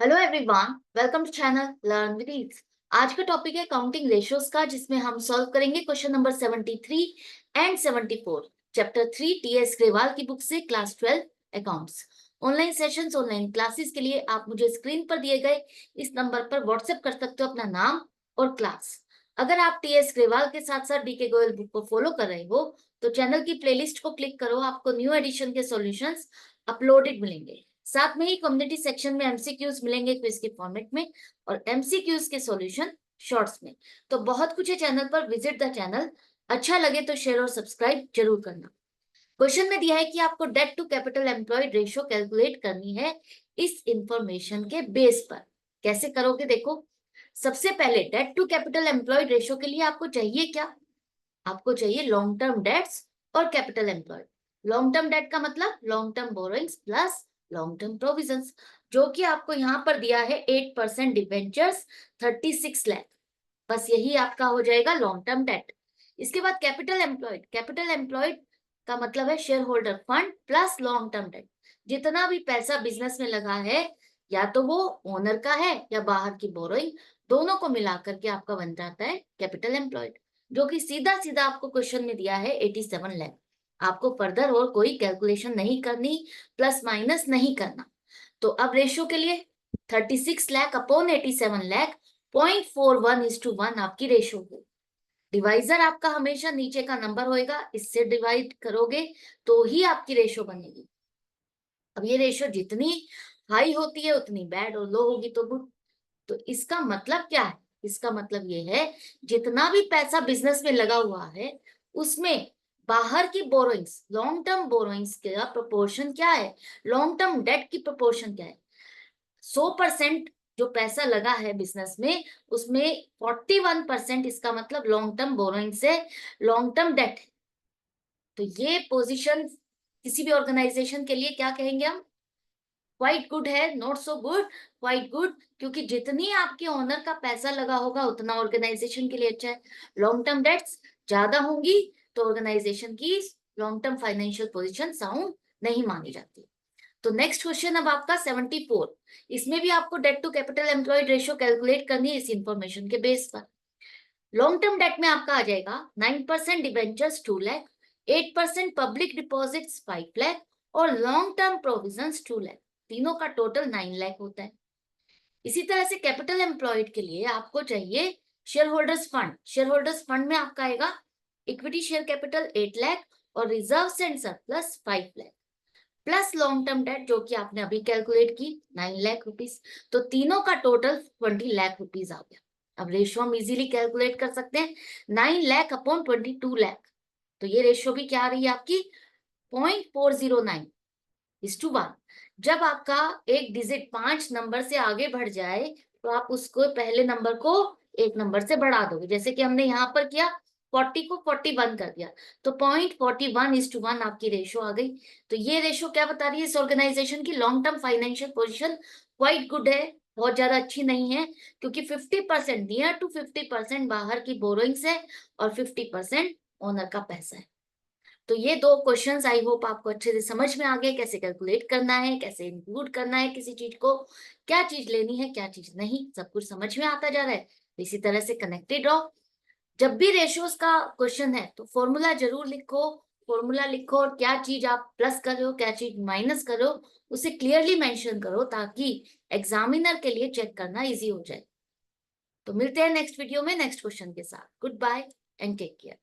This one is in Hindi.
Hello everyone, welcome to channel learn with ease. आज का टॉपिक है काउंटिंग रेशियोज का, जिसमें हम सॉल्व करेंगे question number 73 and 74, chapter 3 TS Grewal की बुक से, class 12 accounts. Online sessions, online classes के लिए आप मुझे स्क्रीन पर दिए गए इस नंबर पर व्हाट्सएप कर सकते हो अपना नाम और क्लास। अगर आप टीएस ग्रेवाल के साथ साथ डीके गोयल बुक को फॉलो कर रहे हो तो चैनल की प्लेलिस्ट को क्लिक करो, आपको न्यू एडिशन के सॉल्यूशंस अपलोडेड मिलेंगे। साथ में ही कम्युनिटी सेक्शन में एमसीक्यूज मिलेंगे क्विज के फॉर्मेट में, और एमसीक्यूज के सॉल्यूशन शॉर्ट्स में। तो बहुत कुछ है चैनल पर, विजिट द चैनल। अच्छा लगे तो शेयर और सब्सक्राइब जरूर करना। क्वेश्चन में दिया है कि आपको debt to capital employed ratio calculate करनी है इस इंफॉर्मेशन के बेस पर। कैसे करोगे देखो। सबसे पहले debt to capital employed ratio के लिए आपको चाहिए क्या? आपको चाहिए लॉन्ग टर्म डेट्स और capital employed. Long term debt का मतलब long term borrowings plus long term provisions, जो कि आपको यहाँ पर दिया है 8% डिवेंचर्स 36 लाख। बस यही आपका हो जाएगा लॉन्ग टर्म डेट। इसके बाद कैपिटल एम्प्लॉयड। कैपिटल एम्प्लॉयड का मतलब है share holder fund plus long term date. जितना भी पैसा बिजनेस में लगा है, या तो वो ओनर का है या बाहर की बोरोइंग, दोनों को मिलाकर के आपका बन जाता है कैपिटल एम्प्लॉयड, जो कि सीधा सीधा आपको क्वेश्चन में दिया है 87 लाख। आपको फर्दर और कोई कैलकुलेशन नहीं करनी, प्लस माइनस नहीं करना। तो अब रेशियो के लिए 36 लाख अपॉन 87 लाख 0.41:1 आपकी रेशियो हो। डिवाइजर आपका हमेशा नीचे का नंबर होएगा, इससे डिवाइड करोगे तो ही आपकी रेशियो बनेगी। अब ये रेशियो जितनी हाई होती है उतनी बैड, और लो होगी तो गुड। तो इसका मतलब क्या है? इसका मतलब ये है, जितना भी पैसा बिजनेस में लगा हुआ है उसमें बाहर की बोरोइंग्स, लॉन्ग टर्म बोरोइंग्स का प्रोपोर्शन क्या है, लॉन्ग टर्म डेट की प्रोपोर्शन क्या है। 100% जो पैसा लगा है बिजनेस में, उसमें 41% इसका मतलब लॉन्ग टर्म बोरोइंग से लॉन्ग टर्म डेट है। तो ये पोजीशन किसी भी ऑर्गेनाइजेशन के लिए क्या कहेंगे हम? क्वाइट गुड है, not so good, quite good. क्योंकि जितनी आपके ओनर का पैसा लगा होगा उतना ऑर्गेनाइजेशन के लिए अच्छा है। लॉन्ग टर्म डेट्स ज्यादा होंगी तो ऑर्गेनाइजेशन की long term financial position sound नहीं मानी जाती। तो नेक्स्ट क्वेश्चन अब आपका 74। इसमें भी आपको debt to capital employed ratio calculate करनी है इस इंफॉर्मेशन के बेस पर। लॉन्ग टर्म डेट में आपका आ जाएगा 9% debentures 2 lakh, 8% public deposits 5 lakh और लॉन्ग टर्म प्रोविजंस 2 लाख। तीनों का टोटल 9 लाख होता है। इसी तरह से कैपिटल एम्प्लॉयड के लिए आपको चाहिए share holders fund. Share holders fund में आपका आएगा इक्विटी शेयर कैपिटल 8 लाख और reserve and surplus 5 lakh, plus long term date जो कि आपने अभी कैलकुलेट की 9 लाख रुपीज। तो तीनों का टोटल 20 लाख रुपीज आ गया। अब रेशियो हम इजीली कैलकुलेट कर सकते हैं, 9 लाख अपॉन 22 लाख। तो ये रेशियो भी क्या आ रही है आपकी? 0.409:1। जब आपका एक डिजिट 5 नंबर से आगे बढ़ जाए तो आप उसको पहले नंबर को एक नंबर से बढ़ा दोगे, जैसे कि हमने यहाँ पर किया, 40 को 41 कर दिया, तो 0.41:1 आपकी रेशियो आ गई। तो ये रेशियो क्या बता रही है? इस ऑर्गेनाइजेशन की long term financial position quite good है, बहुत ज्यादा अच्छी नहीं है, क्योंकि 50%, नियर टू 50% बाहर की बोरोइंग्स है और 50% ओनर का पैसा है। तो ये दो क्वेश्चंस आई होप आपको अच्छे से समझ में आ गए, कैसे कैलकुलेट करना है, कैसे इंक्लूड करना है किसी चीज को, क्या चीज लेनी है क्या चीज नहीं, सब कुछ समझ में आता जा रहा है। इसी तरह से कनेक्टेड रहो। जब भी रेशियोज का क्वेश्चन है तो फॉर्मूला जरूर लिखो। फॉर्मूला लिखो और क्या चीज आप प्लस कर रहे हो क्या चीज माइनस कर रहे हो उसे क्लियरली मेंशन करो, ताकि एग्जामिनर के लिए चेक करना इजी हो जाए। तो मिलते हैं नेक्स्ट वीडियो में नेक्स्ट क्वेश्चन के साथ। Good bye and take care.